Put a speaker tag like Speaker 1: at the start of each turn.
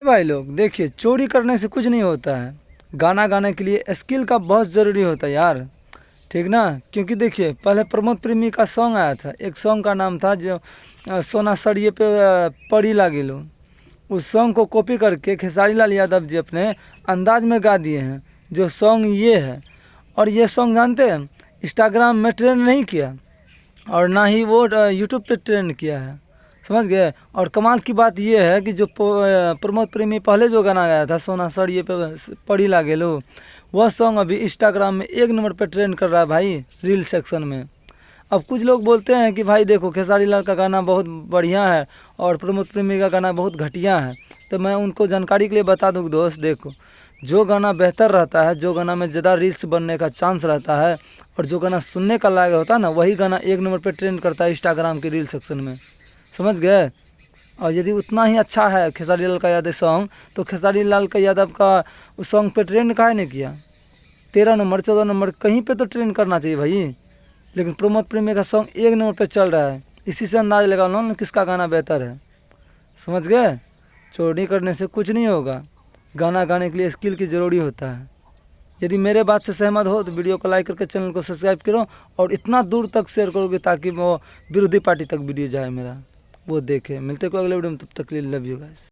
Speaker 1: भाई लोग देखिए, चोरी करने से कुछ नहीं होता है। गाना गाने के लिए स्किल का बहुत ज़रूरी होता है यार, ठीक ना। क्योंकि देखिए, पहले प्रमोद प्रेमी का सॉन्ग आया था, एक सॉन्ग का नाम था जो सोना सड़िए पे पड़ी लागी लो। उस सॉन्ग को कॉपी करके खेसारी लाल यादव जी अपने अंदाज में गा दिए हैं। जो सॉन्ग ये है, और ये सॉन्ग जानते हैं इंस्टाग्राम में ट्रेंड नहीं किया, और ना ही वो यूट्यूब पे ट्रेंड किया है, समझ गए। और कमाल की बात यह है कि जो प्रमोद प्रेमी पहले जो गाना गाया था सोना सड़िए पे पड़ी लागे लो, वह सॉन्ग अभी इंस्टाग्राम में 1 नंबर पे ट्रेंड कर रहा है भाई, रील सेक्शन में। अब कुछ लोग बोलते हैं कि भाई देखो, खेसारी लाल का गाना बहुत बढ़िया है और प्रमोद प्रेमी का गाना बहुत घटिया है। तो मैं उनको जानकारी के लिए बता दूँ दोस्त, देखो, जो गाना बेहतर रहता है, जो गाना में ज़्यादा रील्स बनने का चांस रहता है, और जो गाना सुनने का लायक होता है ना, वही गाना 1 नंबर पे ट्रेंड करता है इंस्टाग्राम के रील सेक्शन में, समझ गए। और यदि उतना ही अच्छा है खेसारी लाल का यादव सॉन्ग, तो खेसारी लाल का यादव का उस सॉन्ग पे ट्रेंड काहे नहीं किया। 13 नंबर 14 नंबर कहीं पे तो ट्रेंड करना चाहिए भाई। लेकिन प्रमोद प्रेमी का सॉन्ग 1 नंबर पे चल रहा है, इसी से अंदाज लगा लो ना किसका गाना बेहतर है, समझ गए। चोरी करने से कुछ नहीं होगा, गाना गाने के लिए स्किल की ज़रूरी होता है। यदि मेरे बात से सहमत हो तो वीडियो को लाइक करके चैनल को सब्सक्राइब करो, और इतना दूर तक शेयर करोगे ताकि वो विरोधी पार्टी तक वीडियो जाए मेरा, वो देखे। मिलते को अगले वीडियो में, तब तक के लिए लव यू गाइस।